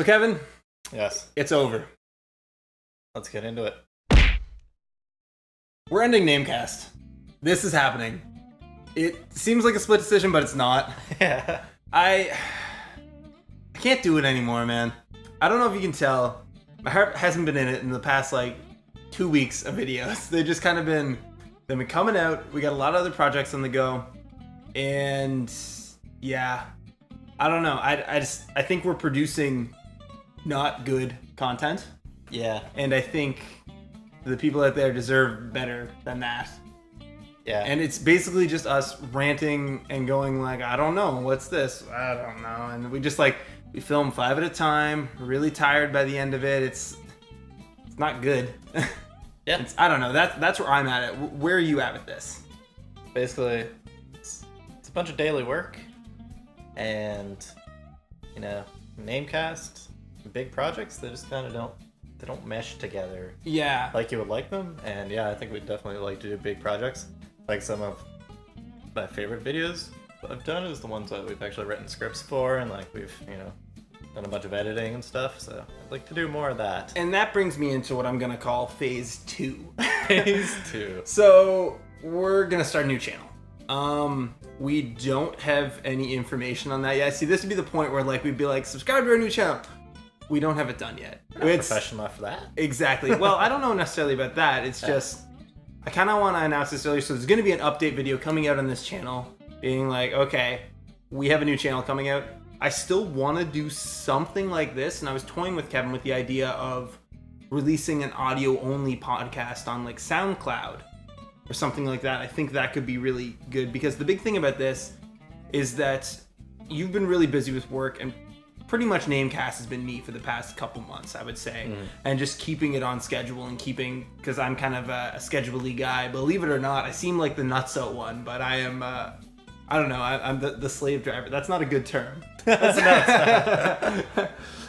So Kevin, Yes. it's over. Let's get into it. We're ending NameCast. This is happening. It seems like a split decision, but it's not. Yeah. I can't do it anymore, man. I don't know if you can tell. My heart hasn't been in it in the past 2 weeks of videos. They've just kind of been coming out. We got a lot of other projects on the go. And yeah, I don't know. I think we're producing not good content. Yeah. And I think the people out there deserve better than that. Yeah. And it's basically just us ranting and going I don't know, what's this? I don't know. And we just we film 5 at a time. We're really tired by the end of it. It's not good. Yeah. I don't know. That's where I'm at. Where are you at with this? Basically, it's a bunch of daily work, and NameCast, big projects. They just kind of don't mesh together. Yeah. Like you would like them, and yeah, I think we'd definitely like to do big projects. Like some of my favorite videos I've done is the ones that we've actually written scripts for, and we've done a bunch of editing and stuff. So I'd like to do more of that. And that brings me into what I'm gonna call phase 2. Phase 2. So we're gonna start a new channel. We don't have any information on that yet. See, this would be the point where we'd be subscribe to our new channel. We don't have it done yet. It's professional enough for that. Exactly. Well, I don't know necessarily about that. It's just I kind of want to announce this earlier. So there's going to be an update video coming out on this channel, being okay, we have a new channel coming out. I still want to do something like this, and I was toying with Kevin with the idea of releasing an audio-only podcast on SoundCloud or something like that. I think that could be really good, because the big thing about this is that you've been really busy with work, and pretty much NameCast has been me for the past couple months, I would say. And just keeping it on schedule and because I'm kind of a schedule-y guy. Believe it or not, I seem like the nutso one, but I am, I don't know, I'm the slave driver. That's not a good term.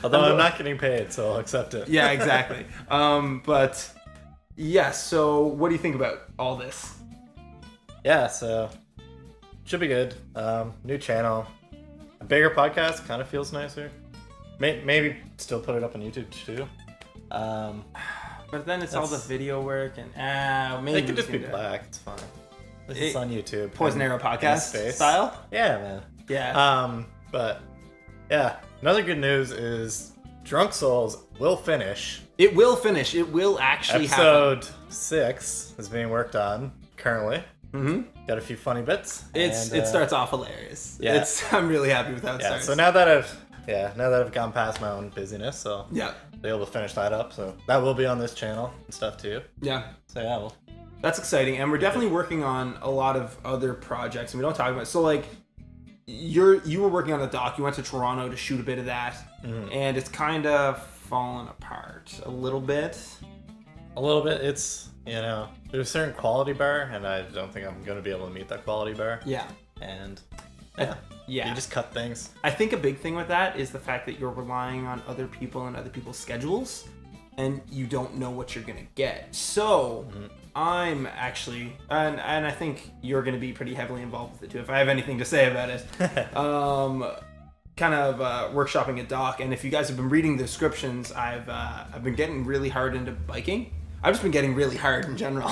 Although I'm not getting paid, so I'll accept it. Yeah, exactly. But yeah, so what do you think about all this? Yeah, so should be good. New channel. A bigger podcast kind of feels nicer. Maybe still put it up on YouTube too. But then it's all the video work and maybe it could just be black. It's fine. It's on YouTube. Poison Arrow podcast style. Yeah, man. Yeah. But yeah, another good news is Drunk Souls will finish. It will finish. It will actually happen. Episode 6 is being worked on currently. Mm-hmm. Got a few funny bits. It starts off hilarious. Yeah. I'm really happy with how it starts. So now that I've gone past my own busyness, so yeah, be able to finish that up. So that will be on this channel and stuff too. Yeah. So yeah, well, that's exciting, and we're definitely working on a lot of other projects, and we don't talk about it. So you were working on a doc. You went to Toronto to shoot a bit of that, and it's kind of fallen apart a little bit. It's there's a certain quality bar, and I don't think I'm going to be able to meet that quality bar. Yeah. And yeah, you just cut things. I think a big thing with that is the fact that you're relying on other people and other people's schedules, and you don't know what you're going to get. So I'm actually, and I think you're going to be pretty heavily involved with it too, if I have anything to say about it. Kind of workshopping a doc, and if you guys have been reading the descriptions, I've been getting really hard into biking. I've just been getting really hard in general.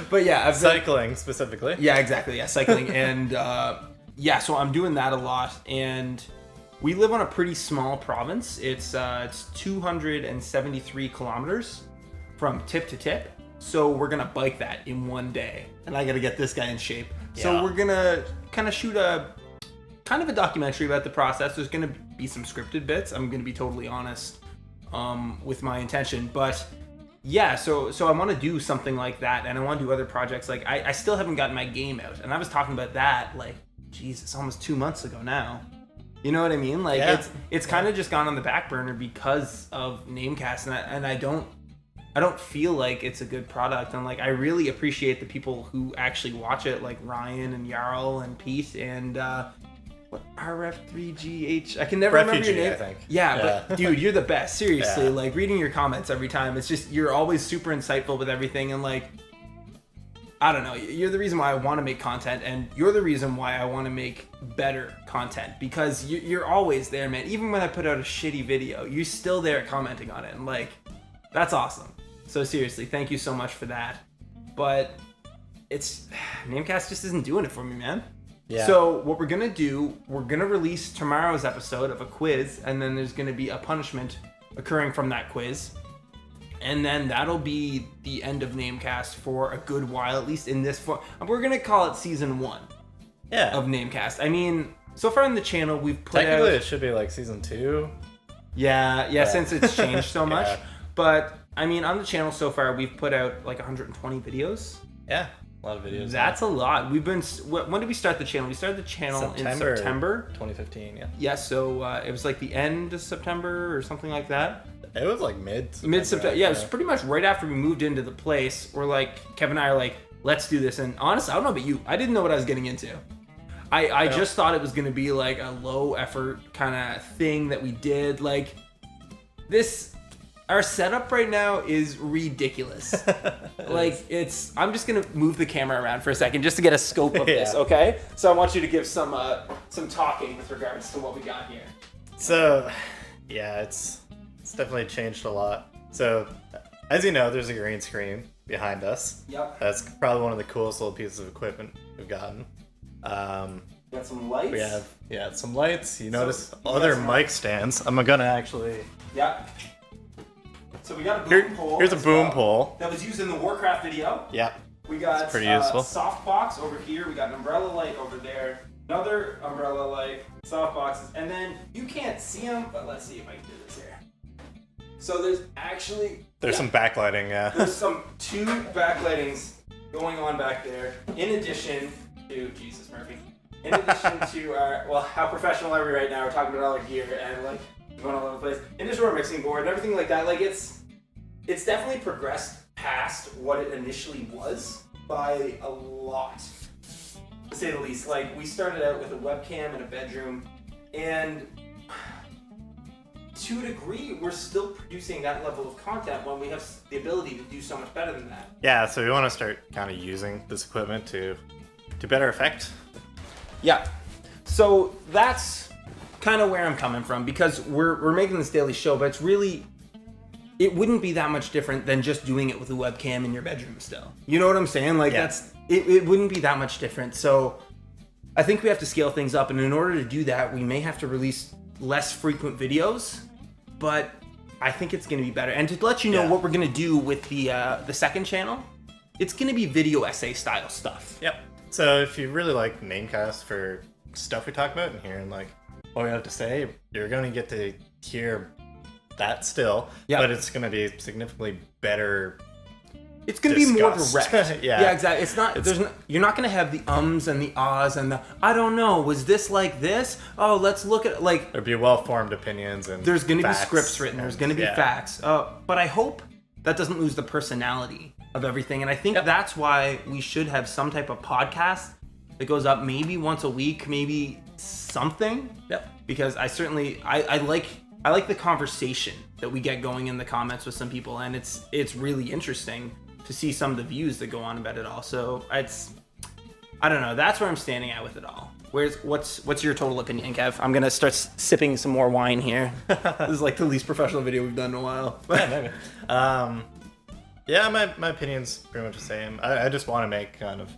But yeah, cycling specifically. Yeah, exactly. Yeah, cycling. And so I'm doing that a lot. And we live on a pretty small province. It's 273 kilometers from tip to tip. So we're going to bike that in one day. And I got to get this guy in shape. Yeah. So we're going to kind of shoot a documentary about the process. There's going to be some scripted bits. I'm going to be totally honest with my intention, but yeah, so I want to do something like that, and I want to do other projects. I still haven't gotten my game out, and I was talking about that it's almost 2 months ago now. You know what I mean? It's kind of just gone on the back burner because of NameCast, and I don't feel like it's a good product, and I really appreciate the people who actually watch it, like Ryan and Jarl and Pete and what RF3GH? I can never remember your name. I think. Yeah, but dude, you're the best. Seriously, reading your comments every time, it's just you're always super insightful with everything, and I don't know. You're the reason why I want to make content, and you're the reason why I want to make better content, because you're always there, man. Even when I put out a shitty video, you're still there commenting on it, and like, that's awesome. So seriously, thank you so much for that. But NameCast just isn't doing it for me, man. Yeah. So what we're gonna do, we're gonna release tomorrow's episode of a quiz, and then there's gonna be a punishment occurring from that quiz. And then that'll be the end of NameCast for a good while, at least in this form. We're going to call it season 1 of NameCast. I mean, so far on the channel, we've put Technically, it should be like season 2. Yeah, since it's changed so much. Yeah. But, I mean, on the channel so far, we've put out like 120 videos. Yeah, a lot of videos. That's a lot. When did we start the channel? We started the channel in September 2015, yeah. Yeah, so it was like the end of September or something like that. It was like mid-September. Yeah, it was pretty much right after we moved into the place. We're like, Kevin and I are like, let's do this. And honestly, I don't know about you, I didn't know what I was getting into. I just thought it was going to be like a low effort kind of thing that we did. Like our setup right now is ridiculous. Like I'm just going to move the camera around for a second just to get a scope of this, okay? So I want you to give some talking with regards to what we got here. So, yeah, it's definitely changed a lot. So, as you know, there's a green screen behind us. Yep. That's probably one of the coolest little pieces of equipment we've gotten. We got some lights. We have some lights. You notice other mic stands. I'm gonna actually. Yeah. So we got a boom pole. Here's a boom pole that was used in the Warcraft video. Yeah. We got pretty useful. Softbox over here. We got an umbrella light over there. Another umbrella light, softboxes, and then you can't see them, but let's see if I can do this here. So there's some backlighting, yeah. There's 2 backlightings going on back there. In addition to Jesus Murphy. In addition to how professional are we right now? We're talking about all our gear and like going all over the place. In addition to our mixing board and everything like that, like it's definitely progressed past what it initially was by a lot, to say the least. Like we started out with a webcam in a bedroom, and to a degree, we're still producing that level of content when we have the ability to do so much better than that. Yeah, so we want to start kind of using this equipment to better effect. Yeah, so that's kind of where I'm coming from, because we're making this daily show, but it wouldn't be that much different than just doing it with a webcam in your bedroom still. You know what I'm saying? Like it wouldn't be that much different. So I think we have to scale things up, and in order to do that, we may have to release less frequent videos, but I think it's going to be better. And to let you know what we're going to do with the second channel, it's going to be video essay style stuff. Yep. So if you really like NameCast for stuff we talk about and hearing like what we have to say, you're going to get to hear that still, but it's going to be significantly better. It's going to be more direct. Yeah, exactly. You're not going to have the ums and the ahs and the, I don't know, was this like this? Oh, let's look at like. There'd be well-formed opinions and there's going to be scripts written. There's going to be facts. But I hope that doesn't lose the personality of everything. And I think that's why we should have some type of podcast that goes up maybe once a week, maybe something. Yep. Because I like the conversation that we get going in the comments with some people, and it's really interesting to see some of the views that go on about it all. So I don't know. That's where I'm standing at with it all. What's your total opinion, Kev? I'm gonna start sipping some more wine here. This is like the least professional video we've done in a while. Yeah, maybe. My opinion's pretty much the same. I just want to make kind of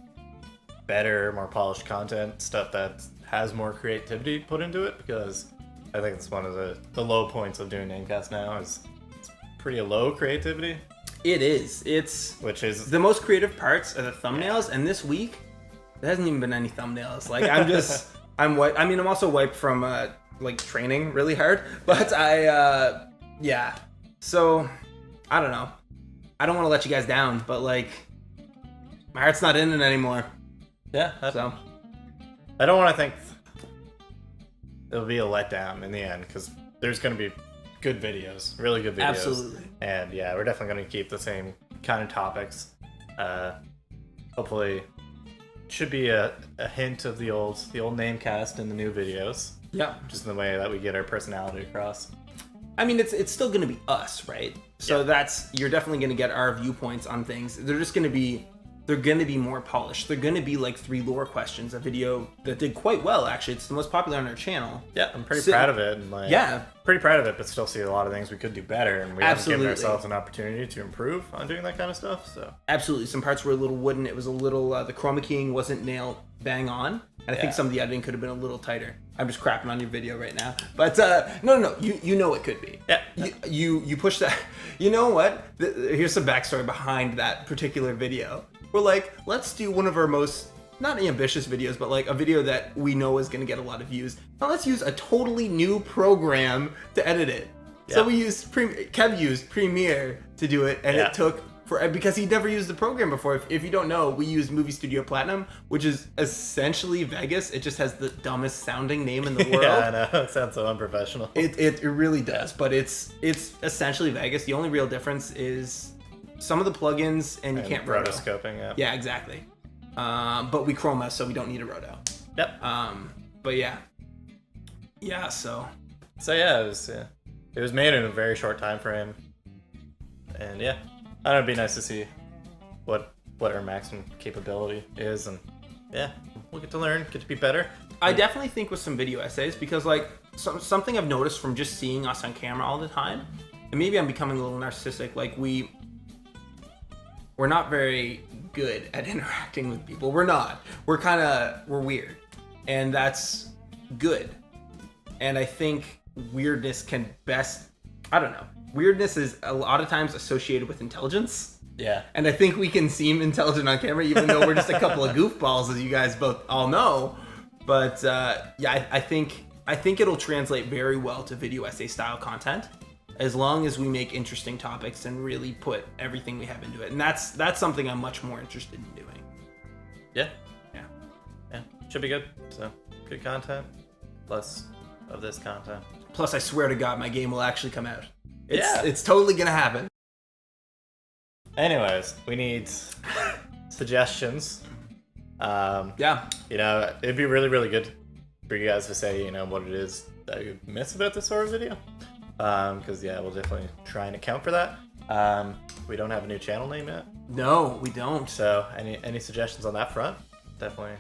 better, more polished content, stuff that has more creativity put into it, because I think it's one of the low points of doing NameCast now is it's pretty low creativity. It is. Which is the most creative parts are the thumbnails, and this week there hasn't even been any thumbnails. Like I'm also wiped from like training really hard, but So I don't know. I don't want to let you guys down, but like my heart's not in it anymore. Yeah. So I don't want to think it'll be a letdown in the end, because there's going to be good videos, really good videos. Absolutely. And yeah, we're definitely going to keep the same kind of topics. Hopefully, should be a hint of the old NameCast in the new videos. Yeah. Just in the way that we get our personality across. I mean, it's still going to be us, right? So you're definitely going to get our viewpoints on things. They're just going to be they're going to be more polished. They're going to be like 3 lore questions, a video that did quite well, actually. It's the most popular on our channel. Yeah, I'm pretty proud of it. And like, yeah. Pretty proud of it, but still see a lot of things we could do better, and we Absolutely. haven't given ourselves an opportunity to improve on doing that kind of stuff, so. Absolutely. Some parts were a little wooden. It was a little, the chroma keying wasn't nailed bang on. And I think some of the editing could have been a little tighter. I'm just crapping on your video right now. But no. You know it could be. Yeah. You push that. You know what? Here's some backstory behind that particular video. We're like, let's do one of our most, not ambitious videos, but like a video that we know is going to get a lot of views. Now let's use a totally new program to edit it. Yeah. So we used, Kev used Premiere to do it, and it took, because he'd never used the program before. If you don't know, we use Movie Studio Platinum, which is essentially Vegas. It just has the dumbest sounding name in the world. Yeah, I know. It sounds so unprofessional. It really does, but it's essentially Vegas. The only real difference is some of the plugins, and you can't roto. Rotoscoping, yeah. Yeah, exactly. But we chroma, so we don't need a roto. Yep. But yeah. Yeah, so. So yeah, it was made in a very short time frame. And yeah, I don't know, it'd be nice to see what our maximum capability is, and yeah, we'll get to learn, get to be better. I definitely think with some video essays, because like something I've noticed from just seeing us on camera all the time, and maybe I'm becoming a little narcissistic, like we're not very good at interacting with people. We're not. We're weird. And that's good. And I think weirdness can best, I don't know. Weirdness is a lot of times associated with intelligence. Yeah. And I think we can seem intelligent on camera, even though we're just a couple of goofballs, as you guys both all know. But yeah, I think it'll translate very well to video essay style content, as long as we make interesting topics and really put everything we have into it. And that's something I'm much more interested in doing. Yeah. Yeah. Should be good. So, good content. Less of this content. Plus, I swear to God, my game will actually come out. It's totally gonna happen. Anyways, we need suggestions. Yeah. You know, it'd be really, really good for you guys to say, you know, what it is that you miss about this sort of video. Because yeah, we'll definitely try and account for that. We don't have a new channel name yet. No, we don't. So any suggestions on that front, definitely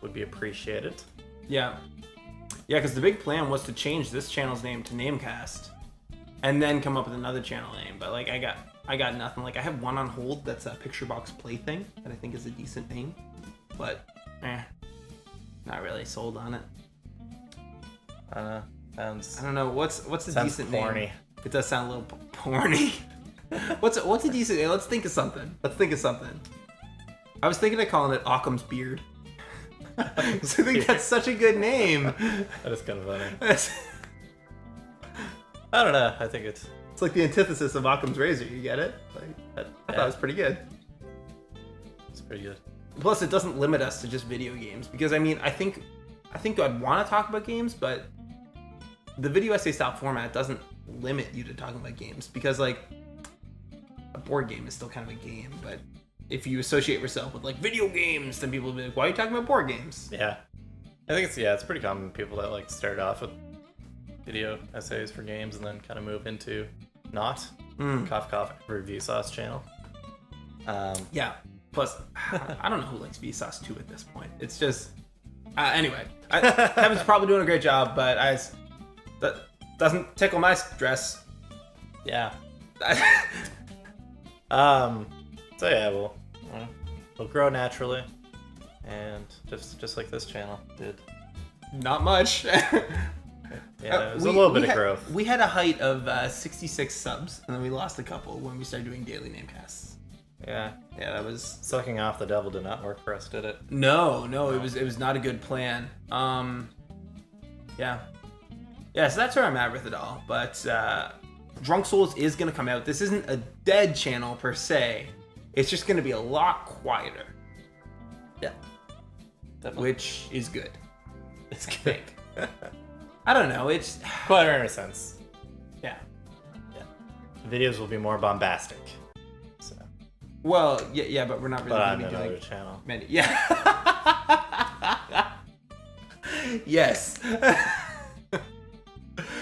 would be appreciated. Yeah, because the big plan was to change this channel's name to NameCast, and then come up with another channel name. But like I got nothing. Like I have one on hold that's a Picture Box Plaything that I think is a decent name, but not really sold on it. Sounds. I don't know. What's a decent porny name? It does sound a little porny. What's a decent name? Let's think of something. I was thinking of calling it Occam's Beard. I think that's such a good name. That is kind of funny. I don't know. I think it's like the antithesis of Occam's Razor. You get it? Like, I thought it was pretty good. It's pretty good. Plus, it doesn't limit us to just video games, because I mean, I think I'd want to talk about games, but the video essay style format doesn't limit you to talking about games, because like a board game is still kind of a game, but if you associate yourself with like video games, then people will be like, why are you talking about board games? Yeah. I think it's pretty common, people that like start off with video essays for games and then kind of move into not. Cough for Vsauce channel. Yeah. Plus, I don't know who likes Vsauce 2 at this point. It's just anyway. Kevin's probably doing a great job, but that doesn't tickle my stress. Yeah. So yeah, we'll grow naturally, and just like this channel did. Not much. Yeah, it was a little bit of growth. We had a height of 66 subs, and then we lost a couple when we started doing daily namecasts. Yeah, that was sucking off the devil did not work for us, did it? No, it was not a good plan. Yeah, so that's where I'm at with it all. But Drunk Souls is gonna come out. This isn't a dead channel per se. It's just gonna be a lot quieter. Yeah, definitely. Which is good. It's good. I don't know. It's quieter in a sense. Yeah. Videos will be more bombastic. So. Well, yeah, but we're not really going to be doing channel. Many. Yeah. Yes.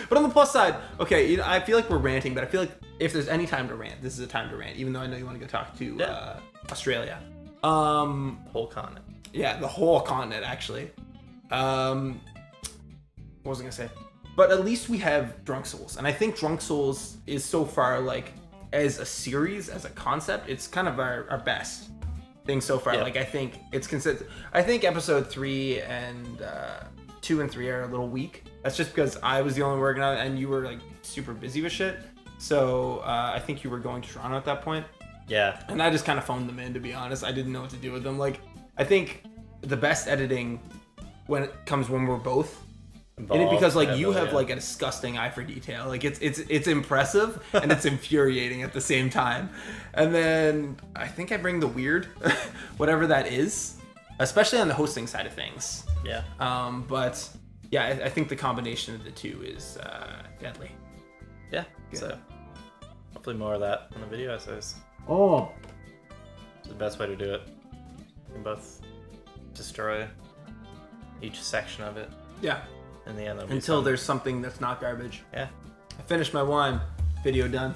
But on the plus side, okay, I feel like we're ranting, but I feel like if there's any time to rant, this is a time to rant. Even though I know you want to go talk to Australia. Whole continent. Yeah, the whole continent actually. What was I gonna say? But at least we have Drunk Souls, and I think Drunk Souls is so far like as a series, as a concept, it's kind of our best thing so far. Yeah. Like I think it's consistent. I think episode 3 and 2 and 3 are a little weak. That's just because I was the only one working on it, and you were like super busy with shit. So I think you were going to Toronto at that point. Yeah. And I just kind of phoned them in, to be honest. I didn't know what to do with them. Like, I think the best editing when we're both in it, because like you have like a disgusting eye for detail. Like it's impressive and it's infuriating at the same time. And then I think I bring the weird, whatever that is, especially on the hosting side of things. Yeah. But yeah, I think the combination of the two is deadly. Yeah. Good. So hopefully more of that in the video essays. Oh. It's the best way to do it. You can both destroy each section of it. Yeah. In the end, Until there's something that's not garbage. Yeah. I finished my wine. Video done.